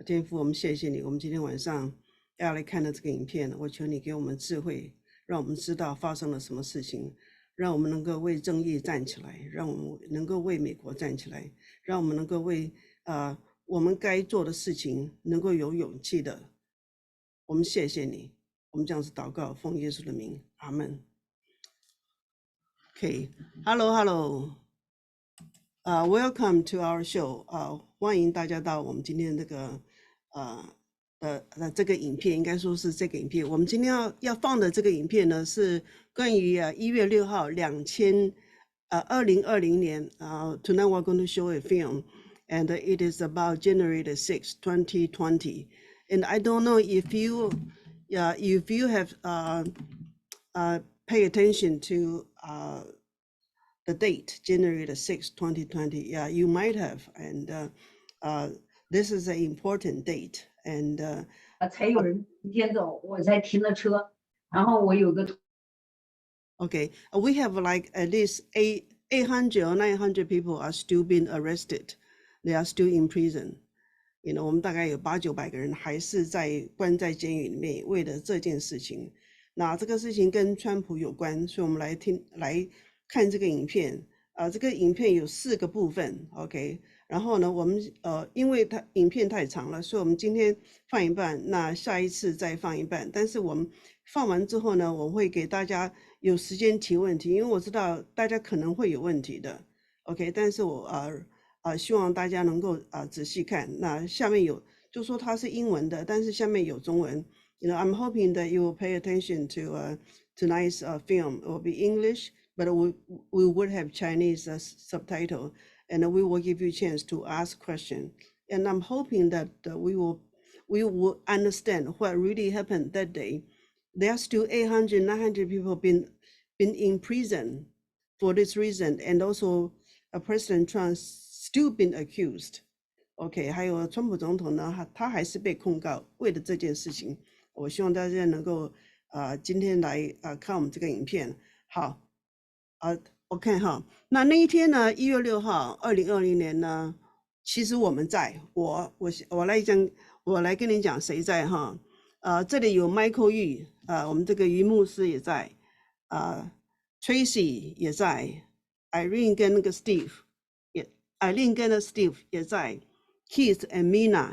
天父，我们谢谢你，我们今天晚上要来看的这个影片，我求你给我们智慧，让我们知道发生了什么事情，让我们能够为正义站起来，让我们能够为美国站起来，让我们能够为我们该做的事情能够有勇气的。我们谢谢你，我们这样子祷告，奉耶稣的名，阿门。OK，Hello， welcome to our show， 欢迎大家到我们今天这个这个影片，应该说是这个影片。我们今天要放的这个影片呢，是关于1月6号2020年tonight we're going to show a film, and it is about January 6, 2020. And I don't know if you have pay attention to the date, January 6, 2020. Yeah, you might have. And this is an important date. And 才有人先走，我才停了车，然后我有个 Okay, we have like at least 800 or 900 people are still being arrested. They are still in prison.我们大概有800-900个人还是关在监狱里面，为了这件事情。那这个事情跟川普有关，所以我们来看这个影片。这个影片有4个部分 ，OK。然后呢，我们因为影片太长了，所以我们今天放一半，那下一次再放一半。但是我们放完之后呢，我会给大家有时间提问题，因为我知道大家可能会有问题的 ，OK。但是我希望大家能够仔细看。那下面有就说它是英文的，但是下面有中文。I'm hoping that you will pay attention to tonight's film. It will be English, but we would have Chinese subtitle, and we will give you a chance to ask questions. And I'm hoping that we will understand what really happened that day. There are still 800-900 people been in prison for this reason, and also President Trump still been accused. OK， 还有川普总统呢，他还是被控告，为了这件事情。我希望大家能够今天来看我们这个影片。好，OK 哈。那一天呢，1月6号2020年呢，其实我们在，我来跟你讲谁在哈。这里有 Michael Yu， 我们这个于牧师也在，Tracy 也在 ，Irene 跟那个 Steve 跟 Steve 也在 ，Keith and Mina，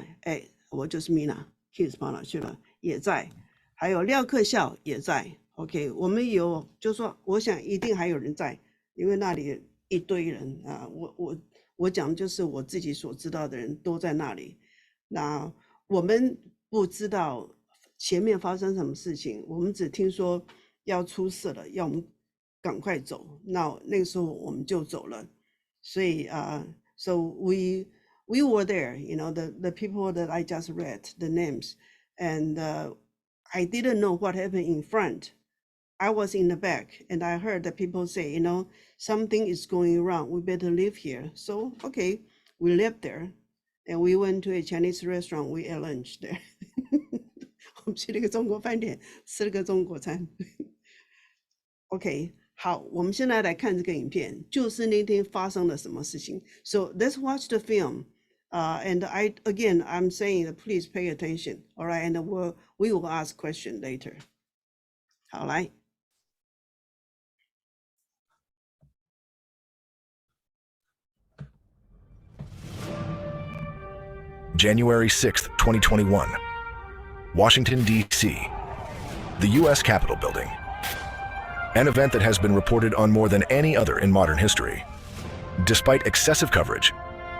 我就是 Mina，Keith 跑哪去了？也在，还有廖克孝也在 ，OK， 我们有，就说我想一定还有人在，因为那里一堆人啊，我讲的就是我自己所知道的人都在那里。那我们不知道前面发生什么事情，我们只听说要出事了，要我们赶快走。那个时候我们就走了，所以so we were there, the people that I just read the names. And I didn't know what happened in front. I was in the back, and I heard the people say, something is going wrong. We better leave here. So, okay, we left there, and we went to a Chinese restaurant. We ate lunch there. 我们去了一个中国饭店，吃了个中国餐。OK， 好，我们现在来看这个影片，就是那天发生了什么事情。So let's watch the film. And I'm saying please pay attention, all right? And we will ask question later. 好，来。January 6th, 2021, Washington, D.C., the U.S. Capitol building. An event that has been reported on more than any other in modern history. Despite excessive coverage,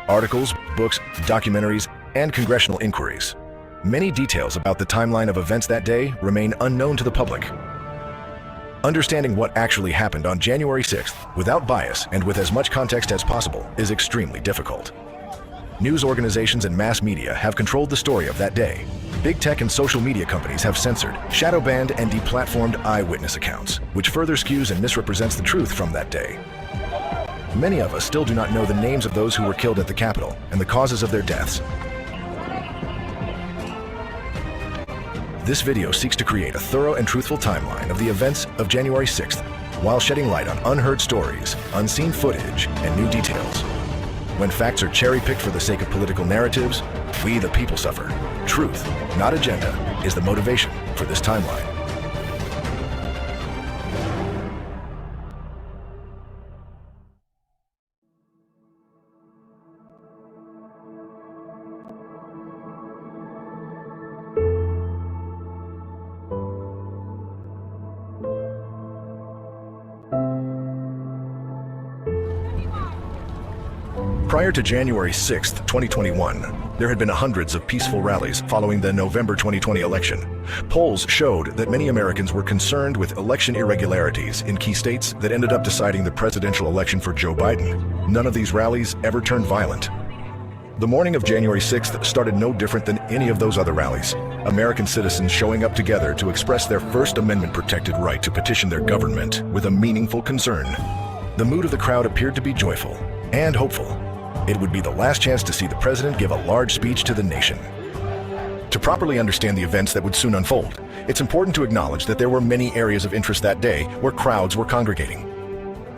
articles, books, documentaries, and congressional inquiries, many details about the timeline of events that day remain unknown to the public. Understanding what actually happened on January 6th without bias and with as much context as possible is extremely difficult. News organizations and mass media have controlled the story of that day. Big tech and social media companies have censored, shadow banned, and deplatformed eyewitness accounts, which further skews and misrepresents the truth from that day. Many of us still do not know the names of those who were killed at the Capitol and the causes of their deaths. This video seeks to create a thorough and truthful timeline of the events of January 6th, while shedding light on unheard stories, unseen footage, and new details. When facts are cherry-picked for the sake of political narratives, We, the people, suffer. Truth, not agenda, is the motivation for this timeline. Prior to January 6, 2021, there had been hundreds of peaceful rallies following the November 2020 election. Polls showed that many Americans were concerned with election irregularities in key states that ended up deciding the presidential election for Joe Biden. None of these rallies ever turned violent. The morning of January 6th started no different than any of those other rallies. American citizens showing up together to express their First Amendment-protected right to petition their government with a meaningful concern. The mood of the crowd appeared to be joyful and hopeful. It would be the last chance to see the president give a large speech to the nation. To properly understand the events that would soon unfold, it's important to acknowledge that there were many areas of interest that day where crowds were congregating.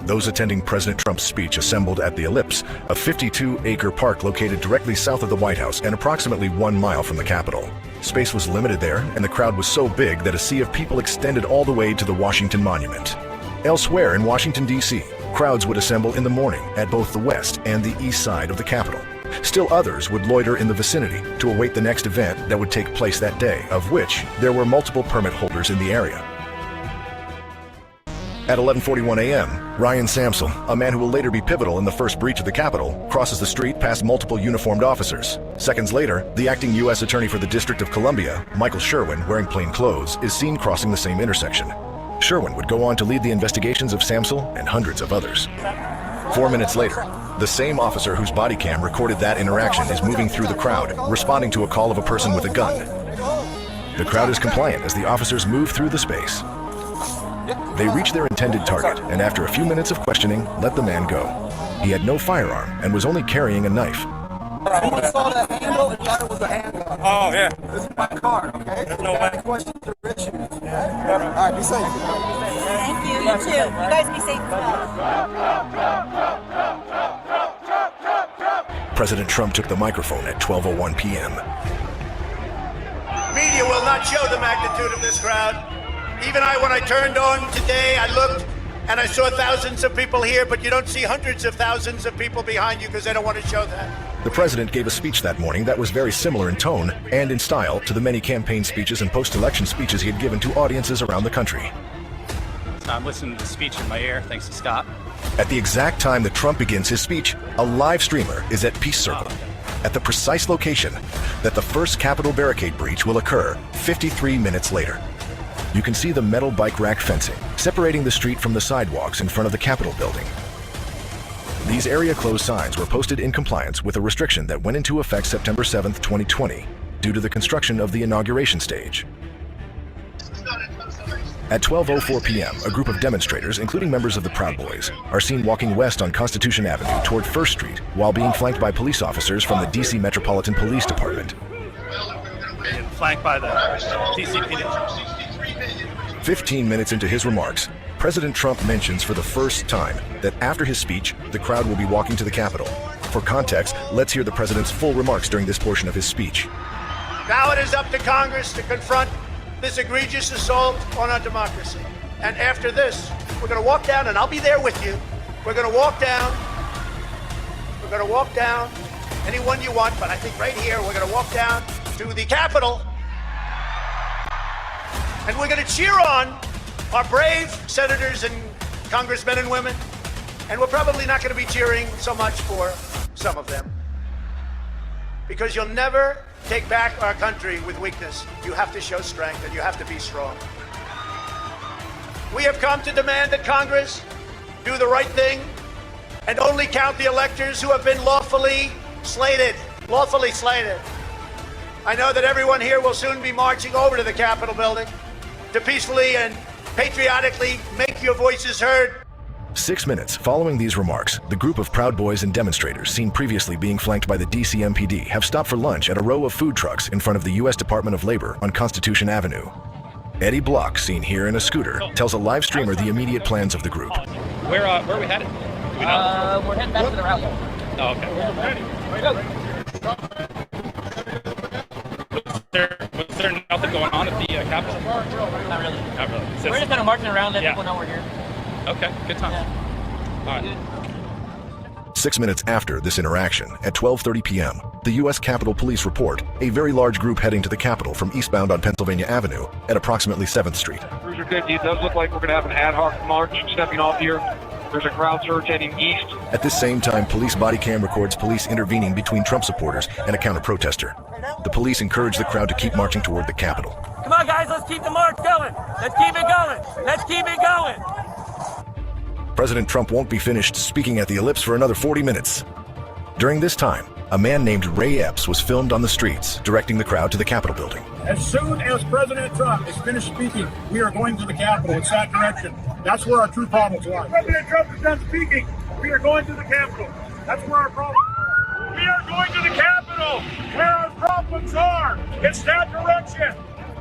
Those attending President Trump's speech assembled at the Ellipse, a 52-acre park located directly south of the White House and approximately 1 mile from the Capitol. Space was limited there, and the crowd was so big that a sea of people extended all the way to the Washington Monument. Elsewhere in Washington, D.C., crowds would assemble in the morning at both the west and the east side of the Capitol. Still others would loiter in the vicinity to await the next event that would take place that day, of which there were multiple permit holders in the area. At 11:41 a.m., Ryan Samsel, a man who will later be pivotal in the first breach of the Capitol, crosses the street past multiple uniformed officers. Seconds later, the acting U.S. Attorney for the District of Columbia, Michael Sherwin, wearing plain clothes, is seen crossing the same intersection. Sherwin would go on to lead the investigations of Samsel and hundreds of others. 4 minutes later, the same officer whose body cam recorded that interaction is moving through the crowd, responding to a call of a person with a gun. The crowd is compliant as the officers move through the space. They reach their intended target, and after a few minutes of questioning, let the man go. He had no firearm and was only carrying a knife. Someone saw that handle and thought it was a handgun. Oh, yeah. This is my card, okay? There's no way. Questions or issues. Yeah? All right, be safe. Thank you. You too. You guys be safe as well. President Trump took the microphone at 12:01 p.m. Media will not show the magnitude of this crowd. Even when I turned on today, I looked and I saw thousands of people here, but you don't see hundreds of thousands of people behind you because they don't want to show that. The president gave a speech that morning that was very similar in tone and in style to the many campaign speeches and post-election speeches he had given to audiences around the country. I'm listening to the speech in my ear, thanks to Scott. At the exact time that Trump begins his speech, a live streamer is at Peace Circle, at the precise location that the first Capitol barricade breach will occur 53 minutes later. You can see the metal bike rack fencing separating the street from the sidewalks in front of the Capitol building. These area closed signs were posted in compliance with a restriction that went into effect September 7, 2020, due to the construction of the inauguration stage. At 12:04 p.m., a group of demonstrators, including members of the Proud Boys, are seen walking west on Constitution Avenue toward First Street while being flanked by police officers from the D.C. Metropolitan Police Department. Flanked by the DCPD. 15 minutes into his remarks, President Trump mentions for the first time that after his speech, the crowd will be walking to the Capitol. For context, let's hear the president's full remarks during this portion of his speech. Now it is up to Congress to confront this egregious assault on our democracy. And after this, we're going to walk down, and I'll be there with you. We're going to walk down. We're going to walk down anyone you want, but I think right here, we're going to walk down to the Capitol. And we're going to cheer on our brave senators and congressmen and women. And we're probably not going to be cheering so much for some of them. Because you'll never take back our country with weakness. You have to show strength and you have to be strong. We have come to demand that Congress do the right thing and only count the electors who have been lawfully slated. Lawfully slated. I know that everyone here will soon be marching over to the Capitol building to peacefully and patriotically make your voices heard. 6 minutes following these remarks, the group of Proud Boys and demonstrators seen previously being flanked by the DC MPD have stopped for lunch at a row of food trucks in front of the U.S. Department of Labor on Constitution Avenue. Eddie Block, seen here in a scooter, tells a live streamer the immediate plans of the group. Where are we headed? Do we know? We're heading back to the route. Oh, okay. Capitol? Not really. Not really. We're just kind of marching around, let Yeah. people know we're here. Okay, good time. Yeah. All right. 6 minutes after this interaction, at 12:30 p.m., the U.S. Capitol Police report a very large group heading to the Capitol from eastbound on Pennsylvania Avenue at approximately 7th Street. Cruiser 50, it does look like we're going to have an ad hoc march stepping off here. There's a crowd surge heading east. At this same time, police body cam records police intervening between Trump supporters and a counter-protester. The police encourage the crowd to keep marching toward the Capitol. Come on, guys, let's keep the march going. Let's keep it going. Let's keep it going. President Trump won't be finished speaking at the Ellipse for another 40 minutes. During this time, a man named Ray Epps was filmed on the streets, directing the crowd to the Capitol building. As soon as President Trump is finished speaking, we are going to the Capitol. It's that direction. That's where our true problems lie. President Trump is done speaking. We are going to the Capitol. That's where our problems are. We are going to the Capitol, where our problems are. It's that direction.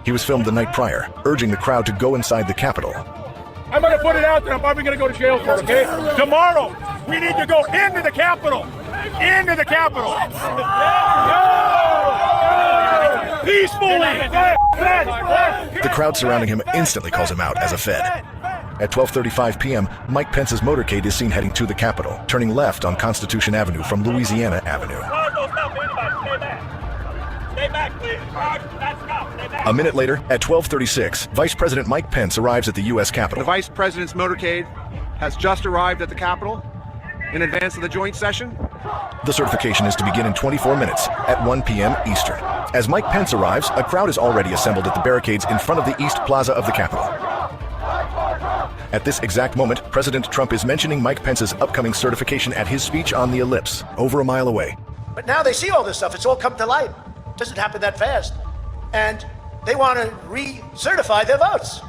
He was filmed the night prior, urging the crowd to go inside the Capitol. I'm going to put it out there. I'm probably going to go to jail for it, okay? Tomorrow, we need to go into the Capitol. Into the Capitol. Peacefully. The crowd surrounding him instantly calls him out as a Fed. At 12:35 p.m., Mike Pence's motorcade is seen heading to the Capitol, turning left on Constitution Avenue from Louisiana Avenue. A minute later, at 12:36, Vice President Mike Pence arrives at the U.S. Capitol. The Vice President's motorcade has just arrived at the Capitol in advance of the joint session. The certification is to begin in 24 minutes at 1 p.m. Eastern. As Mike Pence arrives, a crowd is already assembled at the barricades in front of the East Plaza of the Capitol. At this exact moment, President Trump is mentioning Mike Pence's upcoming certification at his speech on the Ellipse, over a mile away. But now they see all this stuff. It's all come to light. It doesn't happen that fast. And they want to recertify their votes.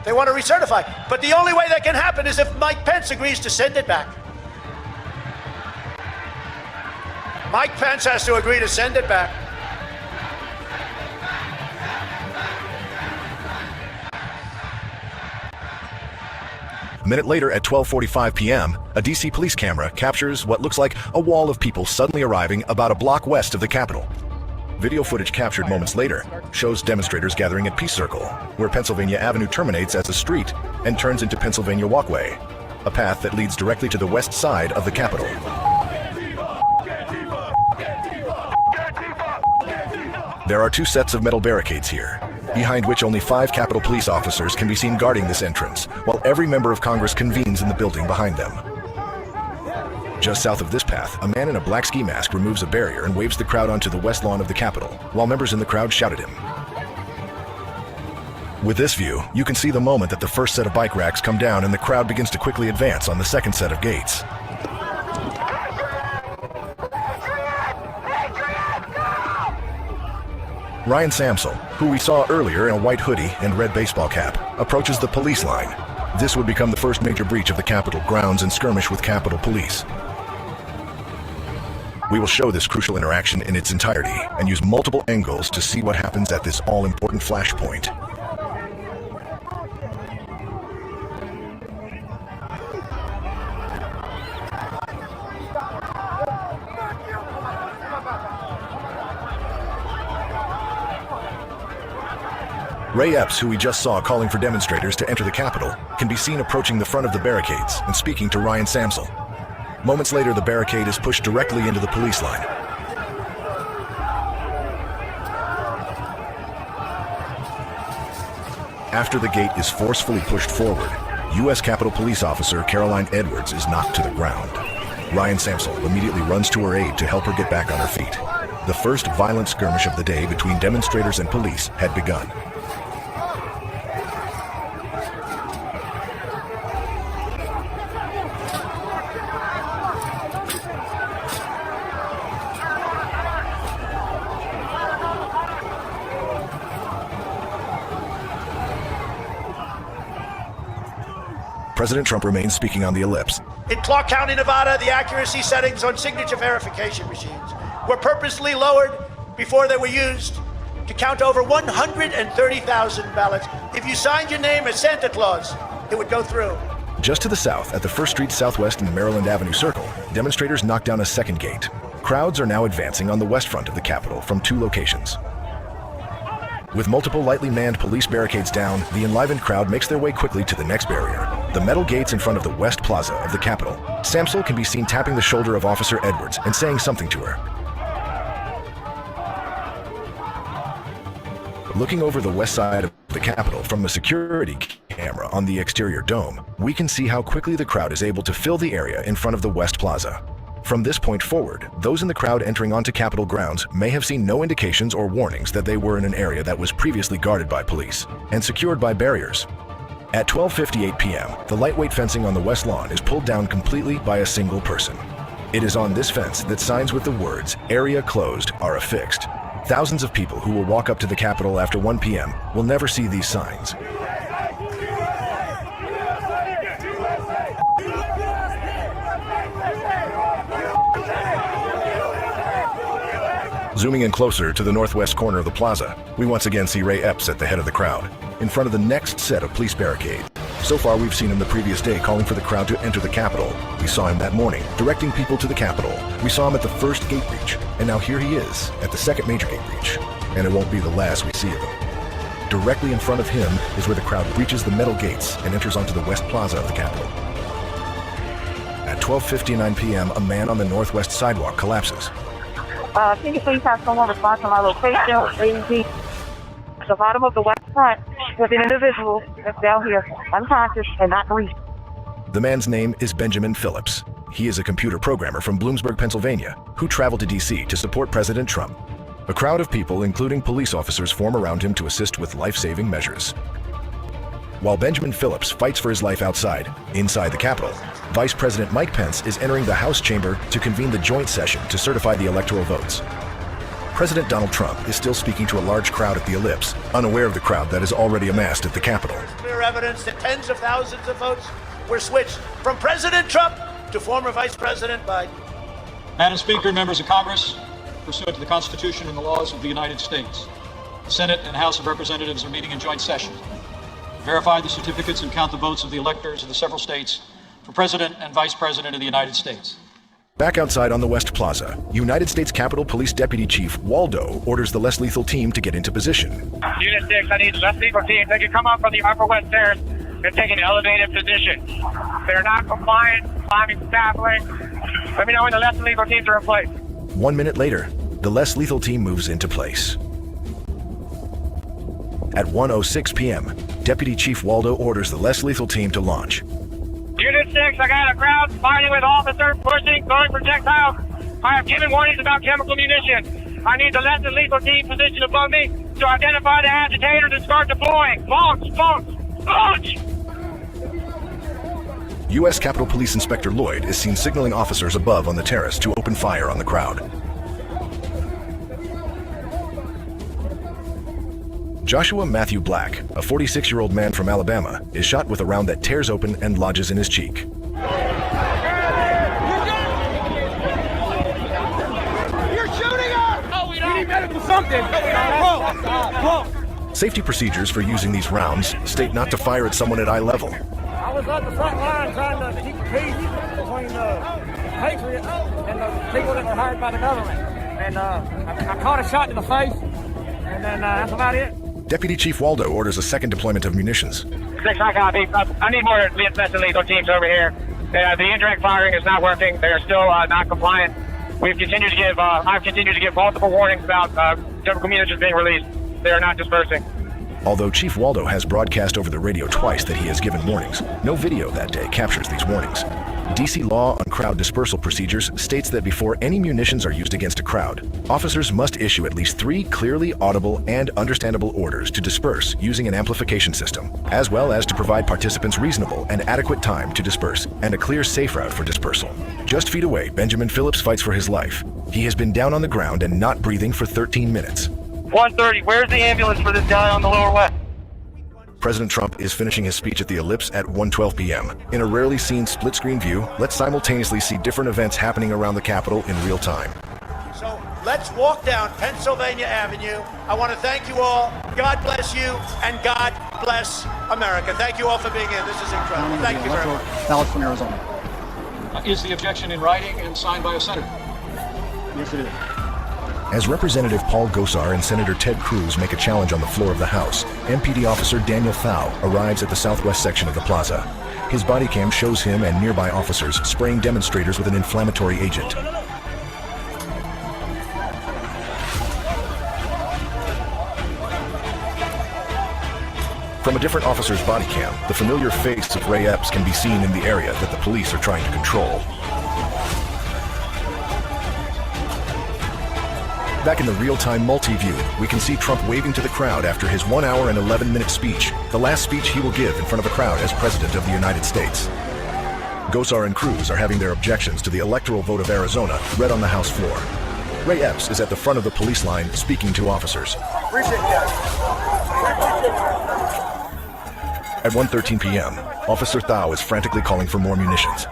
They want to recertify. But the only way that can happen is if Mike Pence agrees to send it back. Mike Pence has to agree to send it back. A minute later, at 12:45 p.m., a D.C. police camera captures what looks like a wall of people suddenly arriving about a block west of the Capitol. Video footage captured moments later shows demonstrators gathering at Peace Circle, where Pennsylvania Avenue terminates as a street and turns into Pennsylvania Walkway, a path that leads directly to the west side of the Capitol. There are two sets of metal barricades here, behind which only 5 Capitol police officers can be seen guarding this entrance, while every member of Congress convenes in the building behind them. Just south of this path, a man in a black ski mask removes a barrier and waves the crowd onto the west lawn of the Capitol, while members in the crowd shout at him. With this view, you can see the moment that the first set of bike racks come down and the crowd begins to quickly advance on the second set of gates. Ryan Samsel, who we saw earlier in a white hoodie and red baseball cap, approaches the police line. This would become the first major breach of the Capitol grounds and skirmish with Capitol Police. We will show this crucial interaction in its entirety and use multiple angles to see what happens at this all-important flashpoint. Ray Epps, who we just saw calling for demonstrators to enter the Capitol, can be seen approaching the front of the barricades and speaking to Ryan Samsel. Moments later, the barricade is pushed directly into the police line. After the gate is forcefully pushed forward, U.S. Capitol Police Officer Caroline Edwards is knocked to the ground. Ryan Samsel immediately runs to her aid to help her get back on her feet. The first violent skirmish of the day between demonstrators and police had begun. President Trump remains speaking on the Ellipse. In Clark County, Nevada, the accuracy settings on signature verification machines were purposely lowered before they were used to count over 130,000 ballots. If you signed your name as Santa Claus, it would go through. Just to the south, at the 1st Street Southwest in the Maryland Avenue Circle, demonstrators knocked down a second gate. Crowds are now advancing on the west front of the Capitol from 2 locations. With multiple lightly manned police barricades down, the enlivened crowd makes their way quickly to the next barrier, the metal gates in front of the West Plaza of the Capitol. Samsel can be seen tapping the shoulder of Officer Edwards and saying something to her. Looking over the west side of the Capitol from a security camera on the exterior dome, we can see how quickly the crowd is able to fill the area in front of the West Plaza. From this point forward, those in the crowd entering onto Capitol grounds may have seen no indications or warnings that they were in an area that was previously guarded by police and secured by barriers. At 12:58 p.m., the lightweight fencing on the west lawn is pulled down completely by a single person. It is on this fence that signs with the words, "Area closed," are affixed. Thousands of people who will walk up to the Capitol after 1 p.m. will never see these signs. Zooming in closer to the northwest corner of the plaza, we once again see Ray Epps at the head of the crowd, in front of the next set of police barricades. So far, we've seen him the previous day calling for the crowd to enter the Capitol. We saw him that morning, directing people to the Capitol. We saw him at the first gate breach, and now here he is, at the second major gate breach. And it won't be the last we see of him. Directly in front of him is where the crowd breaches the metal gates and enters onto the West Plaza of the Capitol. At 12:59 p.m., a man on the northwest sidewalk collapses. Can you please have someone respond to my location? AED. The bottom of the west front with an individual that's down here, unconscious and not breathing. The man's name is Benjamin Phillips. He is a computer programmer from Bloomsburg, Pennsylvania, who traveled to D.C. to support President Trump. A crowd of people, including police officers, form around him to assist with life-saving measures. While Benjamin Phillips fights for his life outside, inside the Capitol, Vice President Mike Pence is entering the House chamber to convene the joint session to certify the electoral votes. President Donald Trump is still speaking to a large crowd at the Ellipse, unaware of the crowd that is already amassed at the Capitol. There's clear evidence that tens of thousands of votes were switched from President Trump to former Vice President Biden. Madam Speaker, members of Congress, pursuant to the Constitution and the laws of the United States, the Senate and House of Representatives are meeting in joint session to verify the certificates and count the votes of the electors of the several states for President and Vice President of the United States. Back outside on the West Plaza, United States Capitol Police Deputy Chief Waldo orders the less lethal team to get into position. Unit 6, I need the less lethal team. They can come up from the upper west stairs and take an elevated position. They're not compliant, climbing, staffing. Let me know when the less lethal teams are in place. 1 minute later, the less lethal team moves into place. At 1:06 p.m., Deputy Chief Waldo orders the less lethal team to launch. Unit 6, I got a crowd fighting with officers, pushing, throwing projectiles. I have given warnings about chemical munitions. I need the less than lethal team positioned above me to identify the agitators and start deploying. Launch, launch, launch! U.S. Capitol Police Inspector Lloyd is seen signaling officers above on the terrace to open fire on the crowd. Joshua Matthew Black, a 46-year-old man from Alabama, is shot with a round that tears open and lodges in his cheek. You're shooting us! Oh, we need medical something! Safety procedures for using these rounds state not to fire at someone at eye level. I was at the front line trying to keep the peace between the Patriots and the people that were hired by the government. And I caught a shot in the face, and then that's about it. Deputy Chief Waldo orders a second deployment of munitions. 6, I copy. I need more less than lethal teams over here. The indirect firing is not working. They are still not compliant. I've continued to give multiple warnings about chemical munitions being released. They are not dispersing. Although Chief Waldo has broadcast over the radio twice that he has given warnings, no video that day captures these warnings. DC law on crowd dispersal procedures states that before any munitions are used against a crowd, officers must issue at least 3 clearly audible and understandable orders to disperse using an amplification system, as well as to provide participants reasonable and adequate time to disperse and a clear, safe route for dispersal. Just feet away, Benjamin Phillips fights for his life. He has been down on the ground and not breathing for 13 minutes. 1:30, where's the ambulance for this guy on the lower west? President Trump is finishing his speech at the Ellipse at 1:12 p.m. In a rarely seen split-screen view, let's simultaneously see different events happening around the Capitol in real time. So let's walk down Pennsylvania Avenue. I want to thank you all. God bless you, and God bless America. Thank you all for being here. This is incredible. Thank you very much. Ballot from Arizona. Is the objection in writing and signed by a senator? Yes, it is. As Representative Paul Gosar and Senator Ted Cruz make a challenge on the floor of the House, MPD officer Daniel Thau arrives at the southwest section of the plaza. His body cam shows him and nearby officers spraying demonstrators with an inflammatory agent. From a different officer's body cam, the familiar face of Ray Epps can be seen in the area that the police are trying to control. Back in the real-time multi-view, we can see Trump waving to the crowd after his 1 hour and 11-minute speech, the last speech he will give in front of a crowd as President of the United States. Gosar and Cruz are having their objections to the electoral vote of Arizona read on the House floor. Ray Epps is at the front of the police line speaking to officers. At 1:13 p.m., Officer Thau is frantically calling for more munitions.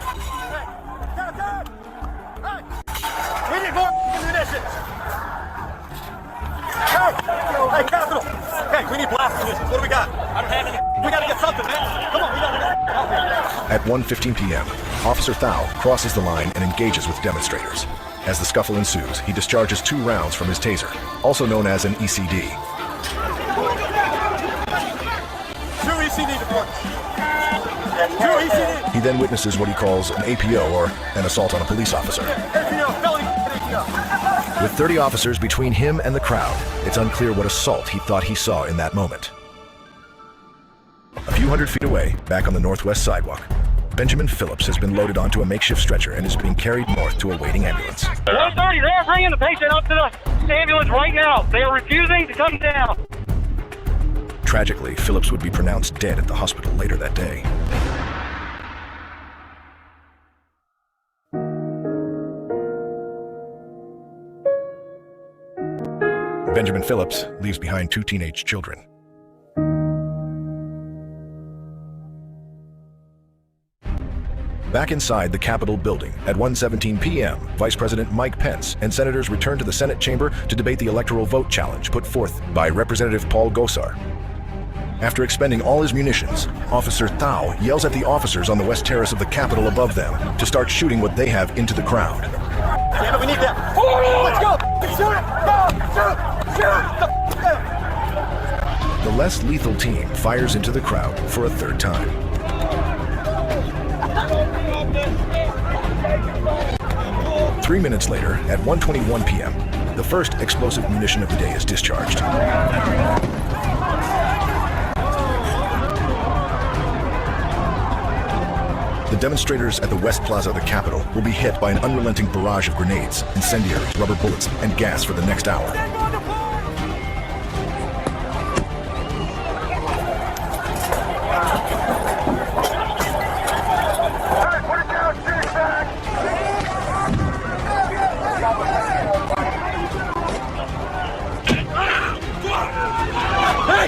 We need more munitions! Hey, Capital! Hey, we need blast munitions. What do we got? I don't have any. We gotta get something, man. Come on, we gotta get. At 1:15 p.m., Officer Thau crosses the line and engages with demonstrators. As the scuffle ensues, he discharges 2 rounds from his taser, also known as an ECD. He then witnesses what he calls an APO, or an assault on a police officer. With 30 officers between him and the crowd, it's unclear what assault he thought he saw in that moment. A few hundred feet away, back on the northwest sidewalk, Benjamin Phillips has been loaded onto a makeshift stretcher and is being carried north to a waiting ambulance. 1:30, they're bringing the patient up to the ambulance right now. They are refusing to come down. Tragically, Phillips would be pronounced dead at the hospital later that day. Benjamin Phillips leaves behind 2 teenage children. Back inside the Capitol building at 1:17 p.m., Vice President Mike Pence and senators return to the Senate chamber to debate the electoral vote challenge put forth by Representative Paul Gosar. After expending all his munitions, Officer Thau yells at the officers on the west terrace of the Capitol above them to start shooting what they have into the crowd. Yeah, we need that. Let's go! Shoot it! Go! Shoot! Shoot! The less lethal team fires into the crowd for a 3rd time. Three minutes later, at 1:21 p.m., the first explosive munition of the day is discharged. The demonstrators at the West Plaza of the Capitol will be hit by an unrelenting barrage of grenades, incendiaries, rubber bullets, and gas for the next hour.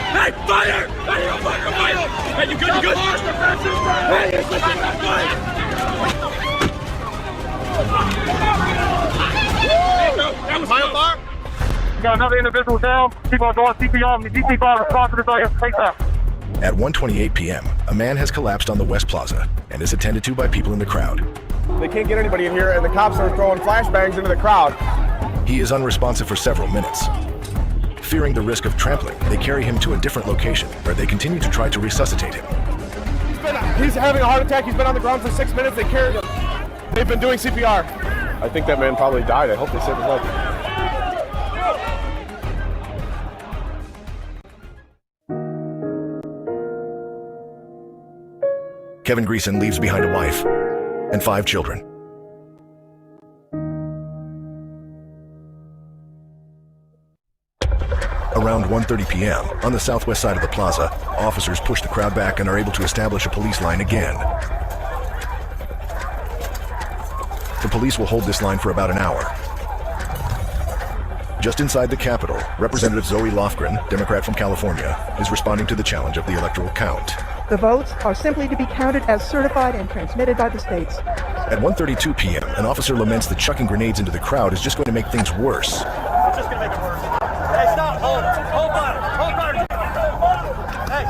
Hey, fire! Hey, fire! Hey, you good? You good? Hey, that was my fire! We got another individual down. People are doing CPR. The DC fire response to this right here. Take that. At 1:28 p.m., a man has collapsed on the West Plaza and is attended to by people in the crowd. They can't get anybody in here, and the cops are throwing flashbangs into the crowd. He is unresponsive for several minutes. Fearing the risk of trampling, they carry him to a different location where they continue to try to resuscitate him. He's having a heart attack. He's been on the ground for 6 minutes. They carried him. They've been doing CPR. I think that man probably died. I hope they saved his life. Kevin Greason leaves behind a wife and 5 children. Around 1:30 p.m., on the southwest side of the plaza, officers push the crowd back and are able to establish a police line again. The police will hold this line for about an hour. Just inside the Capitol, Representative Zoe Lofgren, Democrat from California, is responding to the challenge of the electoral count. The votes are simply to be counted as certified and transmitted by the states. At 1:32 p.m., an officer laments that chucking grenades into the crowd is just going to make things worse. It's just gonna make it worse. Hey, stop! Hold fire! Hold fire! Hey,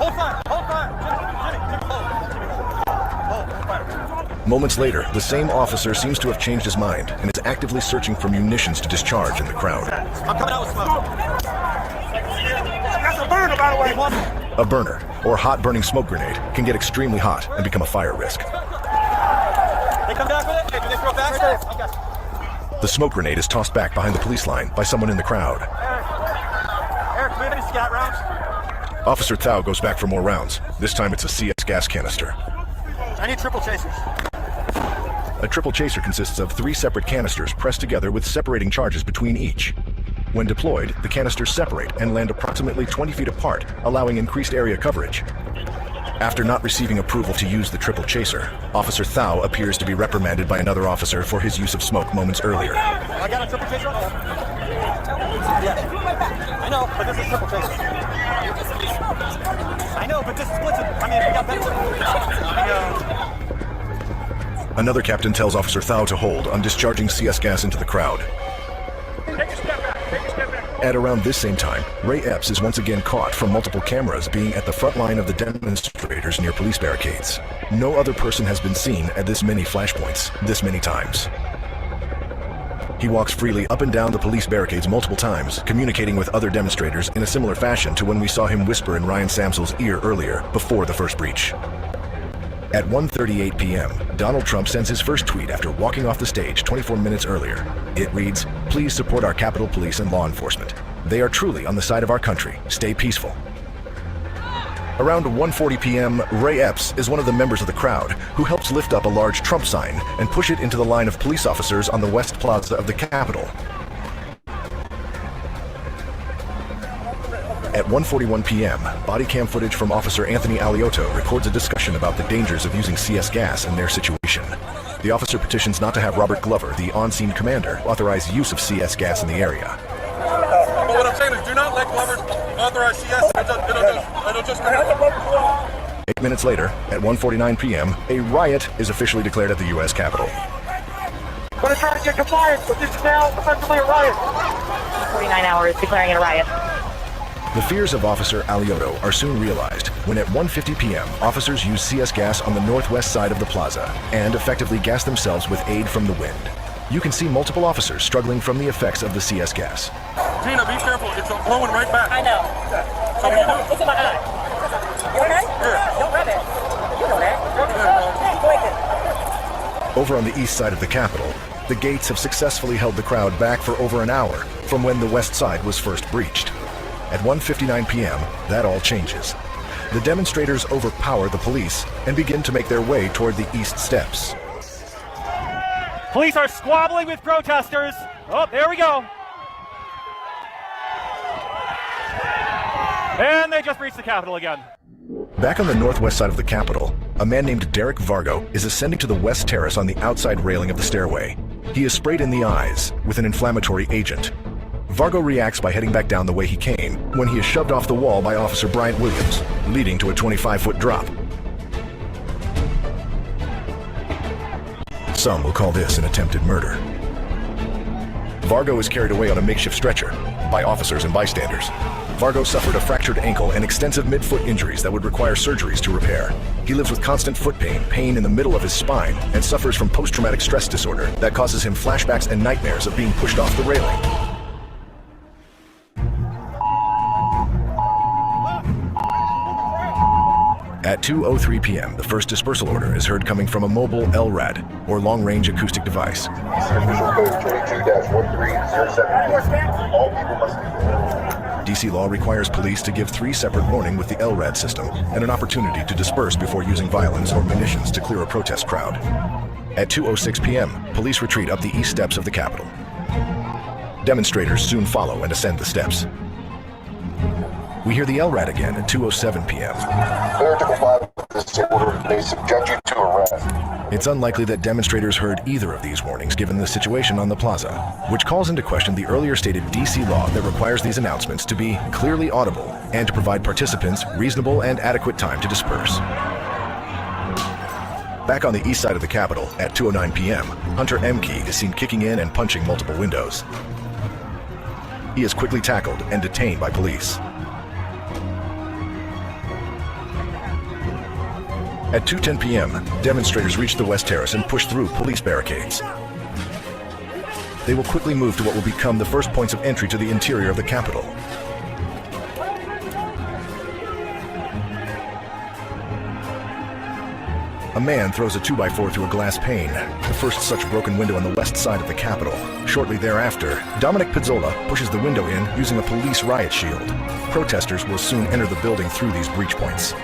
hold fire! Hold fire! Jimmy, hold fire! Moments later, the same officer seems to have changed his mind and is actively searching for munitions to discharge in the crowd. I'm coming out with smoke. That's a burner, by the way. A burner, or hot burning smoke grenade, can get extremely hot and become a fire risk. They come back with it? Hey, do they throw it back? Okay. The smoke grenade is tossed back behind the police line by someone in the crowd. Eric, do we have any scat rounds? Officer Thao goes back for more rounds. This time it's a CS gas canister. I need triple chasers. A triple chaser consists of 3 separate canisters pressed together with separating charges between each. When deployed, the canisters separate and land approximately 20 feet apart, allowing increased area coverage. After not receiving approval to use the triple chaser, Officer Thao appears to be reprimanded by another officer for his use of smoke moments earlier. I got a triple chaser on there. Yeah. I know, but this is triple chaser. I know, but this splits it. I mean, we got better. Another captain tells Officer Thao to hold on discharging CS gas into the crowd. Take a step back. Take a step back. At around this same time, Ray Epps is once again caught from multiple cameras being at the front line of the demonstrators near police barricades. No other person has been seen at this many flashpoints, this many times. He walks freely up and down the police barricades multiple times, communicating with other demonstrators in a similar fashion to when we saw him whisper in Ryan Samsel's ear earlier, before the first breach. At 1:38 p.m., Donald Trump sends his first tweet after walking off the stage 24 minutes earlier. It reads, "Please support our Capitol Police and law enforcement. They are truly on the side of our country. Stay peaceful." Around 1:40 p.m., Ray Epps is one of the members of the crowd who helps lift up a large Trump sign and push it into the line of police officers on the West Plaza of the Capitol. At 1:41 p.m., body cam footage from Officer Anthony Aliotto records a discussion about the dangers of using CS gas in their situation. The officer petitions not to have Robert Glover, the on-scene commander, authorize use of CS gas in the area. But what I'm saying is, do not let Glover authorize CS. It'll just 8 minutes later, at 1:49 p.m., a riot is officially declared at the U.S. Capitol. I'm going to try to get compliance, but this is now effectively a riot. 49 hours declaring it a riot. The fears of Officer Aliotto are soon realized when at 1:50 p.m. officers use CS gas on the northwest side of the plaza and effectively gas themselves with aid from the wind. You can see multiple officers struggling from the effects of the CS gas. Tina, be careful. It's blowing right back. I know. So what do you do? It's in my eye. You okay? Yeah. Don't grab it. You know that. Over on the east side of the Capitol, the gates have successfully held the crowd back for over an hour from when the west side was first breached. At 1:59 p.m., that all changes. The demonstrators overpower the police and begin to make their way toward the east steps. Police are squabbling with protesters. Oh, there we go. And they just breached the Capitol again. Back on the northwest side of the Capitol, a man named Derek Vargo is ascending to the west terrace on the outside railing of the stairway. He is sprayed in the eyes with an inflammatory agent. Vargo reacts by heading back down the way he came when he is shoved off the wall by Officer Bryant Williams, leading to a 25-foot drop. Some will call this an attempted murder. Vargo is carried away on a makeshift stretcher by officers and bystanders. Vargo suffered a fractured ankle and extensive mid-foot injuries that would require surgeries to repair. He lives with constant foot pain, pain in the middle of his spine, and suffers from post-traumatic stress disorder that causes him flashbacks and nightmares of being pushed off the railing. At 2:03 p.m., the first dispersal order is heard coming from a mobile LRAD, or long-range acoustic device. DC law requires police to give 3 separate warning with the LRAD system and an opportunity to disperse before using violence or munitions to clear a protest crowd. At 2:06 p.m., police retreat up the east steps of the Capitol. Demonstrators soon follow and ascend the steps. We hear the LRAD again at 2:07 p.m. Failure to comply with this order may subject you to arrest. It's unlikely that demonstrators heard either of these warnings given the situation on the plaza, which calls into question the earlier stated DC law that requires these announcements to be clearly audible and to provide participants reasonable and adequate time to disperse. Back on the east side of the Capitol at 2:09 p.m., Hunter Emke is seen kicking in and punching multiple windows. He is quickly tackled and detained by police. At 2:10 p.m., demonstrators reach the West Terrace and push through police barricades. They will quickly move to what will become the first points of entry to the interior of the Capitol. A man throws a 2x4 through a glass pane, the first such broken window on the west side of the Capitol. Shortly thereafter, Dominic Pizzola pushes the window in using a police riot shield. Protesters will soon enter the building through these breach points.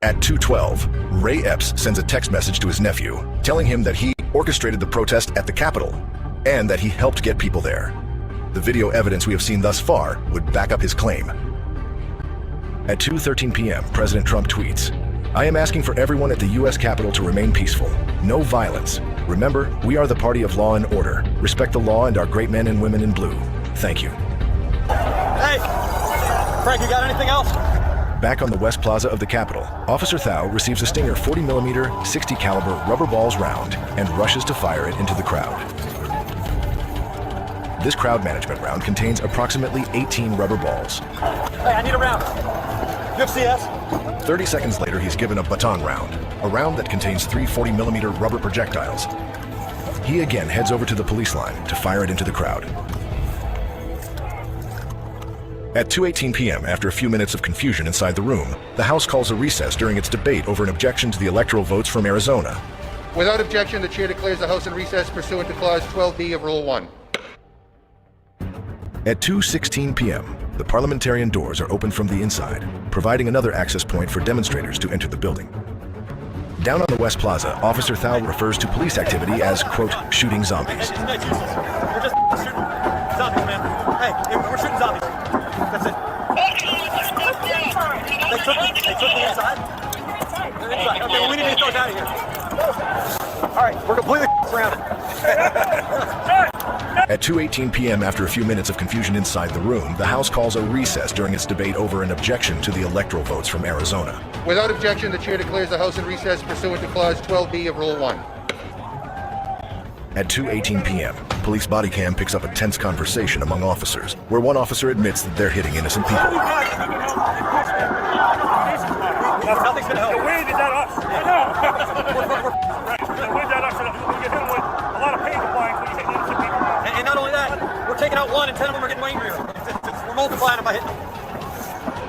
At 2:12, Ray Epps sends a text message to his nephew, telling him that he orchestrated the protest at the Capitol, and that he helped get people there. The video evidence we have seen thus far would back up his claim. At 2:13 p.m., President Trump tweets, "I am asking for everyone at the U.S. Capitol to remain peaceful. No violence. Remember, we are the party of law and order. Respect the law and our great men and women in blue. Thank you." Hey! Frank, you got anything else? Back on the West Plaza of the Capitol, Officer Thao receives a Stinger 40mm, 60 caliber rubber balls round and rushes to fire it into the crowd. This crowd management round contains approximately 18 rubber balls. Hey, I need a round. You have CS? 30 seconds later, he's given a baton round, a round that contains 3 40mm rubber projectiles. He again heads over to the police line to fire it into the crowd. At 2:18 p.m., after a few minutes of confusion inside the room, the House calls a recess during its debate over an objection to the electoral votes from Arizona. Without objection, the chair declares the House in recess pursuant to Clause 12B of Rule 1. At 2:16 p.m., the parliamentarian doors are opened from the inside, providing another access point for demonstrators to enter the building. Down on the West Plaza, Officer Thao refers to police activity as, quote, shooting zombies. We're just shooting zombies, man. Hey, we're shooting zombies. That's it. They took me inside? They're inside. Okay, well, we need to get those out of here. All right, we're completely surrounded. At 2:18 p.m., after a few minutes of confusion inside the room, the House calls a recess during its debate over an objection to the electoral votes from Arizona. Without objection, the chair declares the House in recess pursuant to Clause 12B of Rule 1. At 2:18 p.m., police body cam picks up a tense conversation among officers, where one officer admits that they're hitting innocent people. Nothing's gonna help. The wind is at us. I know. Right. The wind's at us. So we get hit with a lot of pain applying when you hit innocent people. And not only that, we're taking out one and 10 of them are getting angrier. We're multiplying them by hitting them.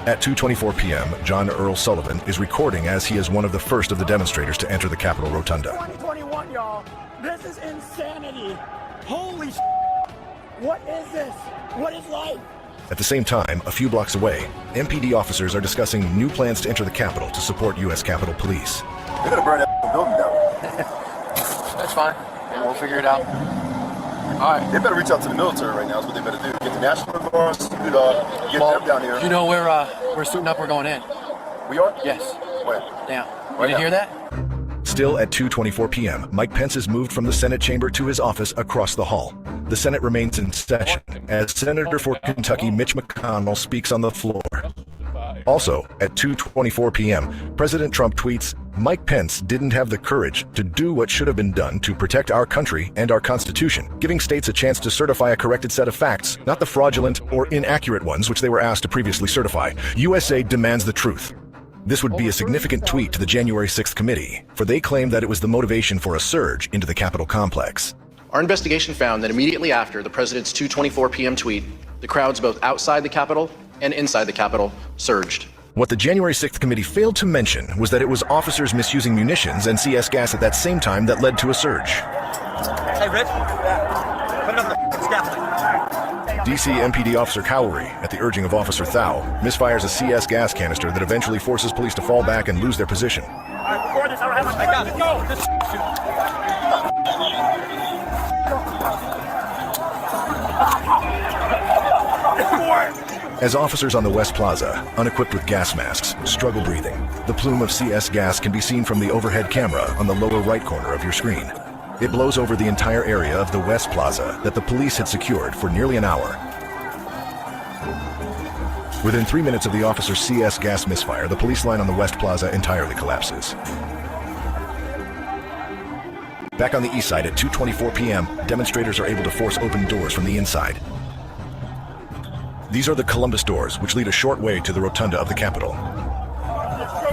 At 2:24 p.m., John Earl Sullivan is recording as he is one of the first of the demonstrators to enter the Capitol Rotunda. 2021, y'all. This is insanity. Holy What is this? What is life? At the same time, a few blocks away, MPD officers are discussing new plans to enter the Capitol to support U.S. Capitol Police. They're gonna burn that building down. That's fine. And we'll figure it out. All right. They better reach out to the military right now. Is what they better do. Get the National Guard, get them down here. You know, we're suiting up. We're going in. We are? Yes. Where? Down. Right You didn't hear that? Still at 2:24 p.m., Mike Pence is moved from the Senate chamber to his office across the hall. The Senate remains in session as Senator for Kentucky Mitch McConnell speaks on the floor. Also, at 2:24 p.m., President Trump tweets, "Mike Pence didn't have the courage to do what should have been done to protect our country and our Constitution, giving states a chance to certify a corrected set of facts, not the fraudulent or inaccurate ones which they were asked to previously certify. USA demands the truth." This would be a significant tweet to the January 6th committee, for they claim that it was the motivation for a surge into the Capitol complex. Our investigation found that immediately after the president's 2:24 p.m. tweet, the crowds both outside the Capitol and inside the Capitol surged. What the January 6th committee failed to mention was that it was officers misusing munitions and CS gas at that same time that led to a surge. Hey, Rich. Put it on the scaffolding. DC MPD Officer Cowlery, at the urging of Officer Thao, misfires a CS gas canister that eventually forces police to fall back and lose their position. All right, before this, I don't have my... I got it. Go! As officers on the West Plaza, unequipped with gas masks, struggle breathing, the plume of CS gas can be seen from the overhead camera on the lower right corner of your screen. It blows over the entire area of the West Plaza that the police had secured for nearly an hour. Within 3 minutes of the officer's CS gas misfire, the police line on the West Plaza entirely collapses. Back on the east side at 2:24 p.m., demonstrators are able to force open doors from the inside. These are the Columbus doors, which lead a short way to the rotunda of the Capitol.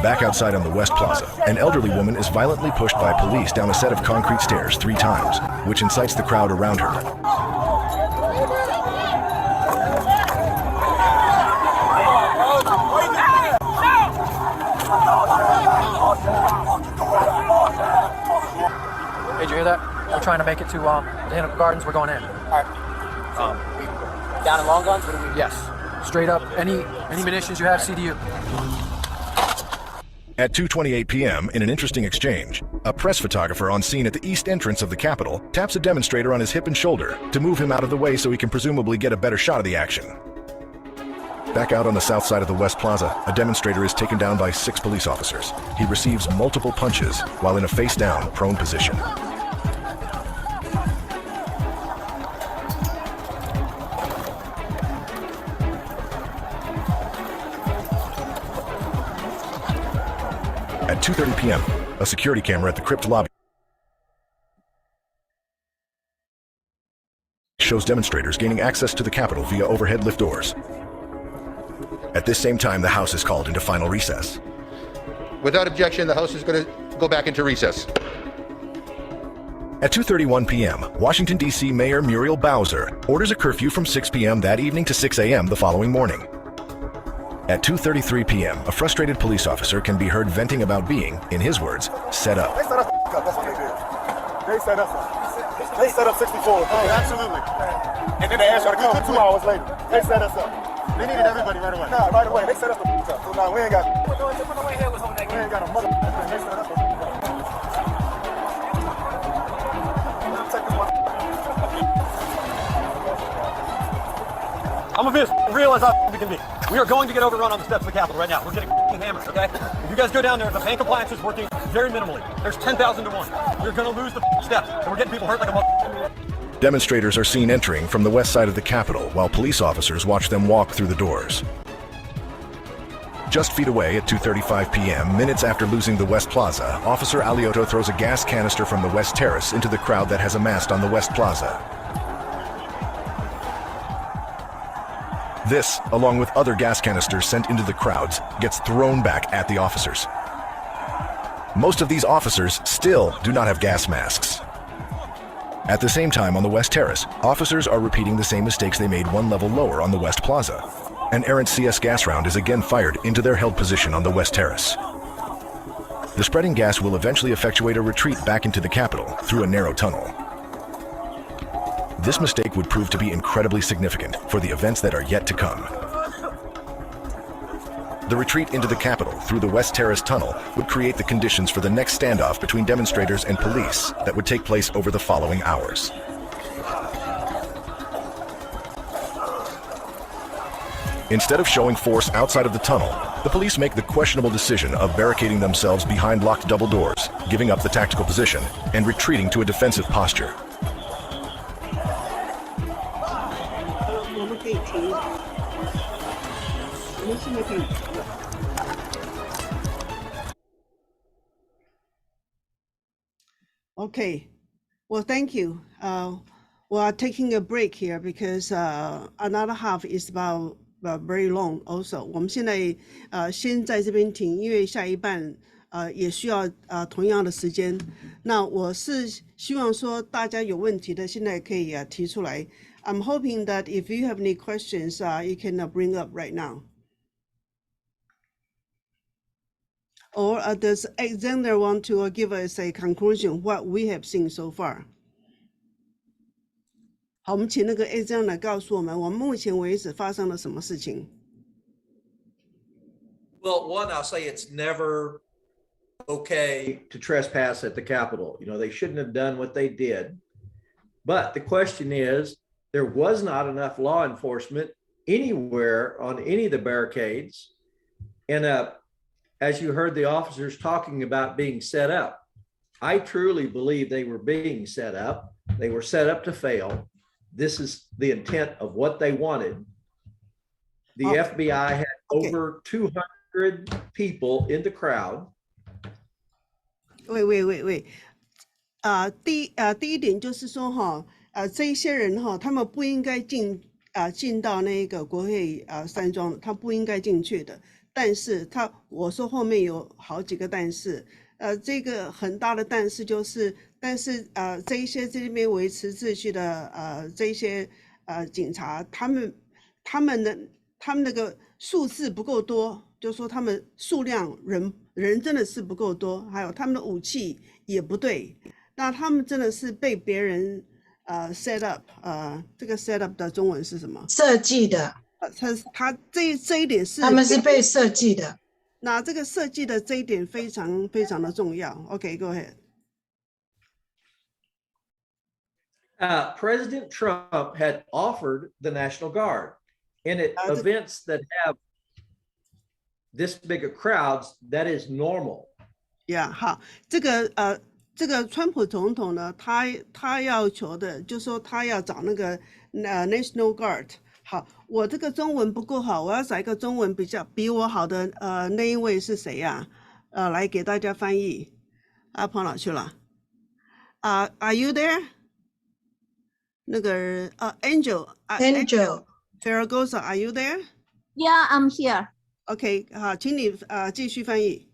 Back outside on the West Plaza, an elderly woman is violently pushed by police down a set of concrete stairs 3 times, which incites the crowd around her. Hey, did you hear that? We're trying to make it to Botanical Gardens. We're going in. All right. Down in long guns? Yes. Straight up. Any munitions you have, CDU. At 2:28 p.m., in an interesting exchange, a press photographer on scene at the east entrance of the Capitol taps a demonstrator on his hip and shoulder to move him out of the way so he can presumably get a better shot of the action. Back out on the south side of the West Plaza, a demonstrator is taken down by 6 police officers. He receives multiple punches while in a face-down, prone position. At 2:30 p.m., a security camera at the crypt lobby shows demonstrators gaining access to the Capitol via overhead lift doors. At this same time, the House is called into final recess. Without objection, the House is going to go back into recess. At 2:31 p.m., Washington, D.C. Mayor Muriel Bowser orders a curfew from 6 p.m. that evening to 6 a.m. the following morning. At 2:33 p.m., a frustrated police officer can be heard venting about being, in his words, set up. They set us up. That's what they did. They set us up. They set up 64. Oh, absolutely. And then they asked y'all to come 2 hours later. They set us up. They needed everybody right away. Nah, right away. They set us the up. So now we ain't got. We ain't got a mother. They set us up. I'm as real as we can be. We are going to get overrun on the steps of the Capitol right now. We're getting hammered, okay? If you guys go down there, the bank compliance is working very minimally. There's 10,000 to 1. We're going to lose the steps, and we're getting people hurt like a mother. Demonstrators are seen entering from the west side of the Capitol, while police officers watch them walk through the doors. Just feet away at 2:35 p.m., minutes after losing the West Plaza, Officer Alioto throws a gas canister from the West Terrace into the crowd that has amassed on the West Plaza. This, along with other gas canisters sent into the crowds, gets thrown back at the officers. Most of these officers still do not have gas masks. At the same time on the West Terrace, officers are repeating the same mistakes they made one level lower on the West Plaza. An errant CS gas round is again fired into their held position on the West Terrace. The spreading gas will eventually effectuate a retreat back into the Capitol through a narrow tunnel. This mistake would prove to be incredibly significant for the events that are yet to come. The retreat into the Capitol through the West Terrace tunnel would create the conditions for the next standoff between demonstrators and police that would take place over the following hours. Instead of showing force outside of the tunnel, the police make the questionable decision of barricading themselves behind locked double doors, giving up the tactical position, and retreating to a defensive posture. Okay, well, thank you. We are taking a break here because another half is about very long also. 我们现在先在这边停，因为下一半也需要同样的时间。那我是希望说大家有问题的现在可以提出来。I'm hoping that if you have any questions, you can bring up right now. Or does Alexander want to give us a conclusion what we have seen so far? 好，我们请那个 Alexander 告诉我们，我们目前为止发生了什么事情。Well, one, I'll say it's never okay to trespass at the Capitol. You know, they shouldn't have done what they did. But the question is, there was not enough law enforcement anywhere on any of the barricades. And as you heard the officers talking about being set up, I truly believe they were being set up. They were set up to fail. This is the intent of what they wanted. The FBI had over 200 people in the crowd. Wait. 第一点就是说哈，这一些人哈，他们不应该进到那个国会山庄，他不应该进去的。但是我说后面有好几个但是，这个很大的但是就是，但是这一些这边维持秩序的这一些警察，他们那个数字不够多，就说他们数量人真的是不够多，还有他们的武器也不对，那他们真的是被别人set up，这个 set up 的中文是什么？设计的。他这一点是他们是被设计的。那这个设计的这一点非常非常的重要。OK, go ahead. President Trump had offered the National Guard, and at events that have this big of crowds, that is normal. Yeah, 好，这个川普总统呢，他要求的，就是说他要找那个National Guard。好，我这个中文不够好，我要找一个中文比我好的那一位是谁呀？来给大家翻译。跑哪去了？Are you there？ 那个Angel Zaragoza, are you there? Yeah, I'm here. OK， 好，请你继续翻译。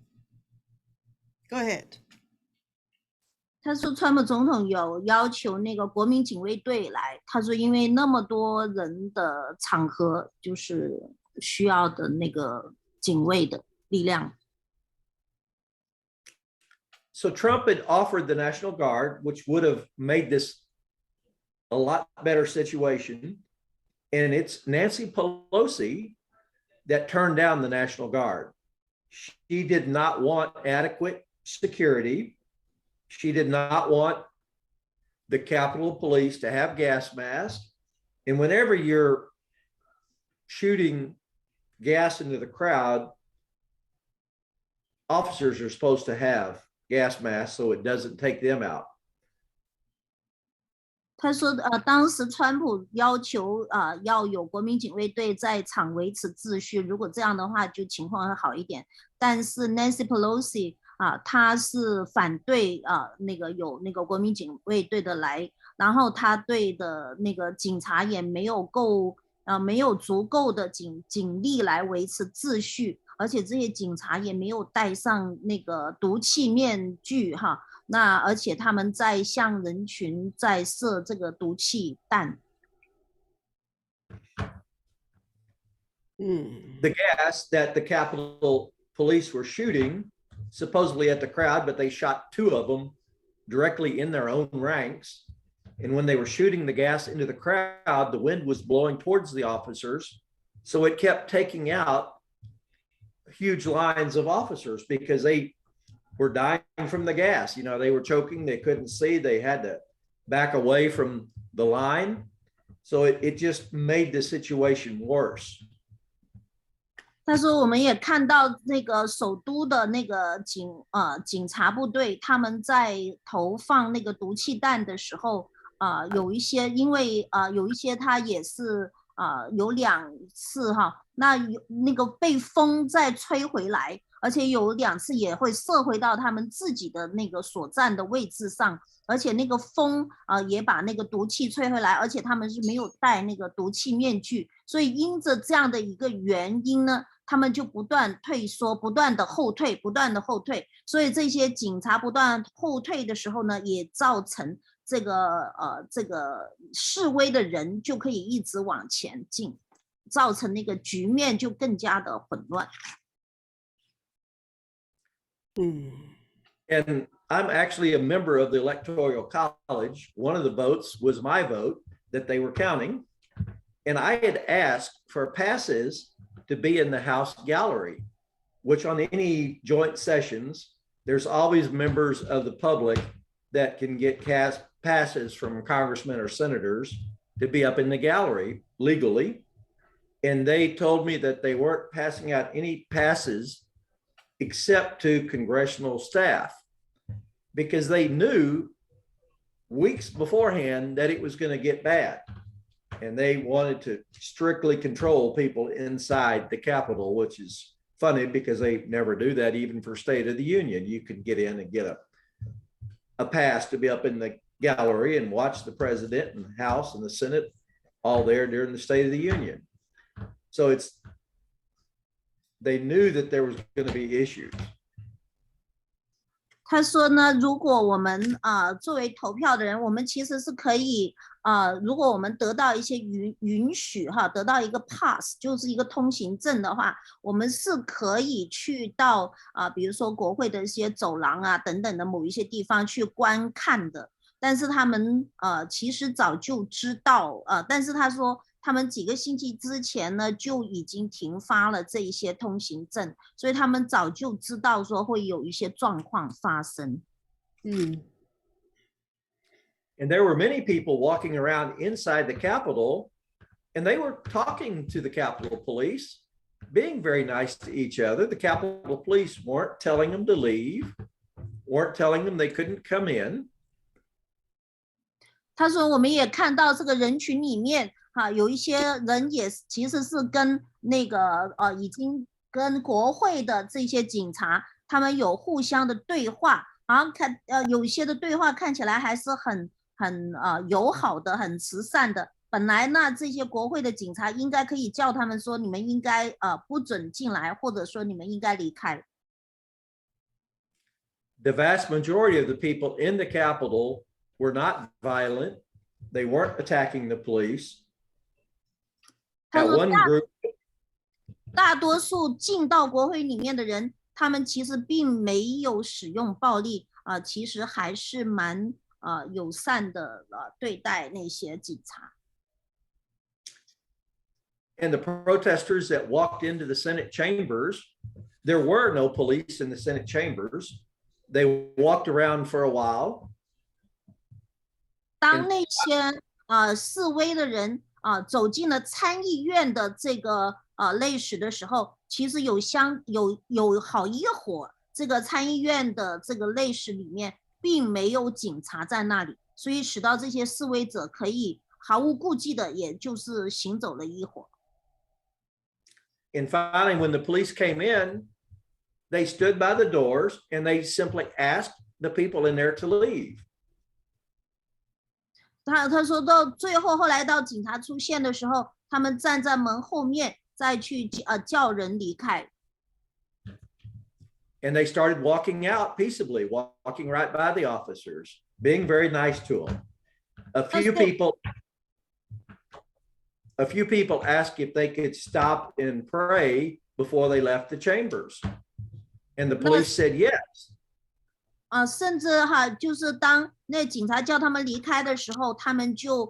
Go ahead。他说，川普总统有要求那个国民警卫队来。他说，因为那么多人的场合，就是需要的那个警卫的力量。So Trump had offered the National Guard, which would have made this a lot better situation. And it's Nancy Pelosi that turned down the National Guard. She did not want adequate security. She did not want the Capitol Police to have gas masks. And whenever you're shooting gas into the crowd, officers are supposed to have gas masks so it doesn't take them out. 他说，当时川普要求要有国民警卫队在场维持秩序，如果这样的话，就情况会好一点。但是 Nancy Pelosi 他是反对那个有那个国民警卫队的来，然后他对的那个警察也没有足够的警力来维持秩序，而且这些警察也没有戴上那个毒气面具哈。那而且他们在向人群在射这个毒气弹。The gas that the Capitol Police were shooting, supposedly at the crowd, but they shot 2 of them directly in their own ranks. And when they were shooting the gas into the crowd, the wind was blowing towards the officers. So it kept taking out huge lines of officers because they were dying from the gas. You know, they were choking, they couldn't see, they had to back away from the line. So it just made the situation worse. 他说，我们也看到那个首都的那个警察部队，他们在投放那个毒气弹的时候，有一些因为有一些他也是有2次哈，那个被风再吹回来，而且有2次也会射回到他们自己的那个所站的位置上，而且那个风也把那个毒气吹回来，而且他们是没有戴那个毒气面具，所以因着这样的一个原因呢，他们就不断退缩，不断的后退，所以这些警察不断后退的时候呢，也造成这个示威的人就可以一直往前进，造成那个局面就更加的混乱。And I'm actually a member of the Electoral College. One of the votes was my vote that they were counting. And I had asked for passes to be in the House gallery, which on any joint sessions, there's always members of the public that can get passes from congressmen or senators to be up in the gallery legally. And they told me that they weren't passing out any passes except to congressional staff because they knew weeks beforehand that it was going to get bad. And they wanted to strictly control people inside the Capitol, which is funny because they never do that even for State of the Union. You can get in and get a pass to be up in the gallery and watch the president and the House and the Senate all there during the State of the Union. So they knew that there was going to be issues. 他说呢，如果我们作为投票的人，我们其实是可以如果我们得到一些允许哈，得到一个 pass， 就是一个通行证的话，我们是可以去到比如说国会的一些走廊啊等等的某一些地方去观看的。但是他们其实早就知道但是他说他们几个星期之前呢就已经停发了这一些通行证，所以他们早就知道说会有一些状况发生。And there were many people walking around inside the Capitol, and they were talking to the Capitol Police, being very nice to each other. The Capitol Police weren't telling them to leave, weren't telling them they couldn't come in. 他说我们也看到这个人群里面有一些人也其实是跟那个已经跟国会的这些警察他们有互相的对话，然后有一些的对话看起来还是很友好的，很慈善的。本来呢这些国会的警察应该可以叫他们说你们应该不准进来，或者说你们应该离开。The vast majority of the people in the Capitol were not violent. They weren't attacking the police. At one group, 大多数进到国会里面的人，他们其实并没有使用暴力其实还是蛮友善的对待那些警察。And the protesters that walked into the Senate chambers, there were no police in the Senate chambers. They walked around for a while. 当那些示威的人走进了参议院的这个类室的时候，其实有好一会儿，这个参议院的这个类室里面并没有警察在那里，所以使到这些示威者可以毫无顾忌的，也就是行走了一会儿。And finally, when the police came in, they stood by the doors and they simply asked the people in there to leave. 他说到最后，后来到警察出现的时候，他们站在门后面，再去叫人离开。And they started walking out peaceably, walking right by the officers, being very nice to them. A few people asked if they could stop and pray before they left the chambers. And the police said yes. 甚至就是当那警察叫他们离开的时候，他们就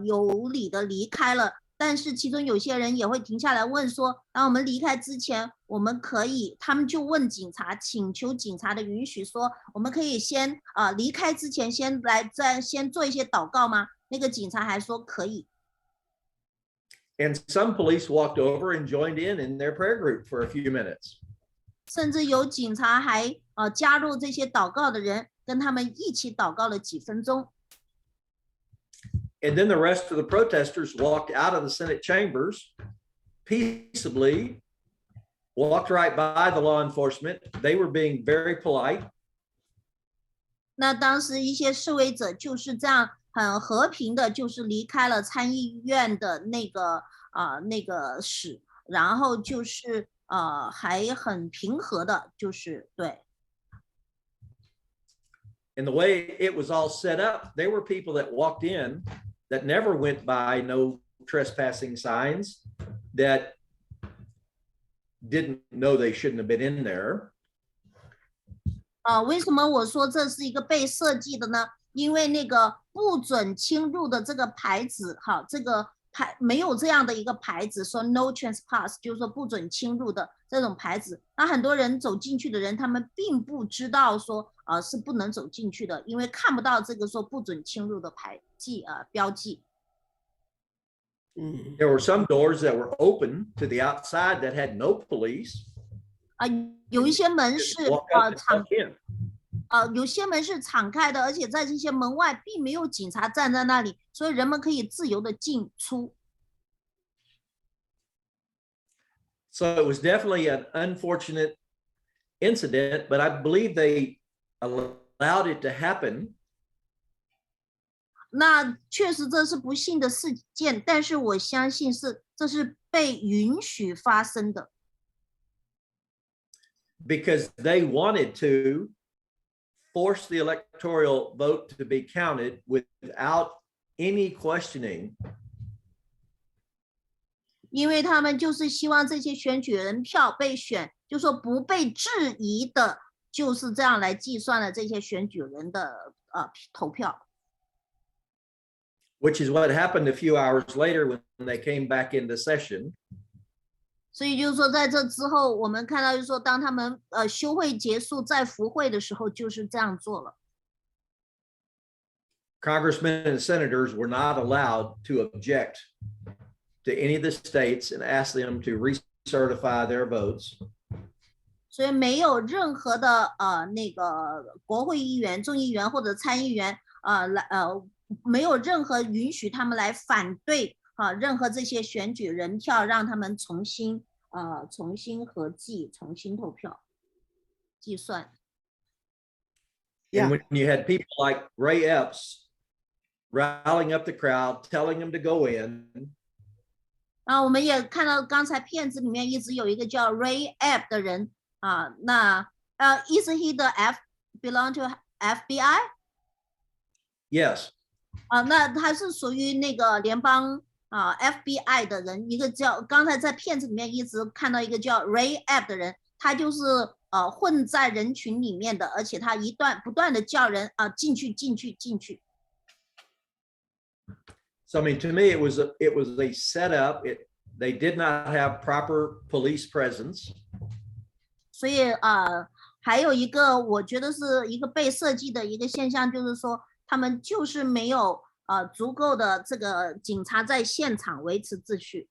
有理的离开了。但是其中有些人也会停下来问说，当我们离开之前，我们可以，他们就问警察，请求警察的允许，说我们可以先离开之前先做一些祷告吗？那个警察还说可以。And some police walked over and joined in their prayer group for a few minutes. 甚至有警察还加入这些祷告的人，跟他们一起祷告了几分钟。And then the rest of the protesters walked out of the Senate chambers peaceably, walked right by the law enforcement. They were being very polite. 那当时一些示威者就是这样很和平的，就是离开了参议院的那个室，然后就是还很平和的，就是对。And the way it was all set up, there were people that walked in that never went by no trespassing signs, that didn't know they shouldn't have been in there. 为什么我说这是一个被设计的呢？因为那个不准侵入的这个牌子，这个没有这样的一个牌子，说 no trespass， 就是说不准侵入的这种牌子。那很多人走进去的人，他们并不知道说是不能走进去的，因为看不到这个说不准侵入的标记。There were some doors that were open to the outside that had no police. 有一些门是有些门是敞开的，而且在这些门外并没有警察站在那里，所以人们可以自由的进出。So it was definitely an unfortunate incident, but I believe they allowed it to happen. 那确实这是不幸的事件，但是我相信这是被允许发生的。Because they wanted to force the electoral vote to be counted without any questioning. 因为他们就是希望这些选举人票被选，就说不被质疑的，就是这样来计算了这些选举人的投票。Which is what happened a few hours later when they came back into session. 所以就是说，在这之后，我们看到就是说，当他们休会结束再复会的时候，就是这样做了。Congressmen and senators were not allowed to object to any of the states and ask them to recertify their votes. 所以没有任何的那个国会议员、众议员或者参议员没有任何允许他们来反对任何这些选举人票，让他们重新合计、重新投票、计算。And when you had people like Ray Epps rallying up the crowd, telling them to go in. 我们也看到刚才片子里面一直有一个叫 Ray Epps 的人那is he the belong to FBI? Yes. 那他是属于那个联邦FBI 的人，一个叫刚才在片子里面一直看到一个叫 Ray Epps 的人，他就是混在人群里面的，而且他不断的叫人进去。So I mean, to me, it was a setup. They did not have proper police presence. 所以还有一个我觉得是一个被设计的一个现象，就是说他们就是没有足够的这个警察在现场维持秩序。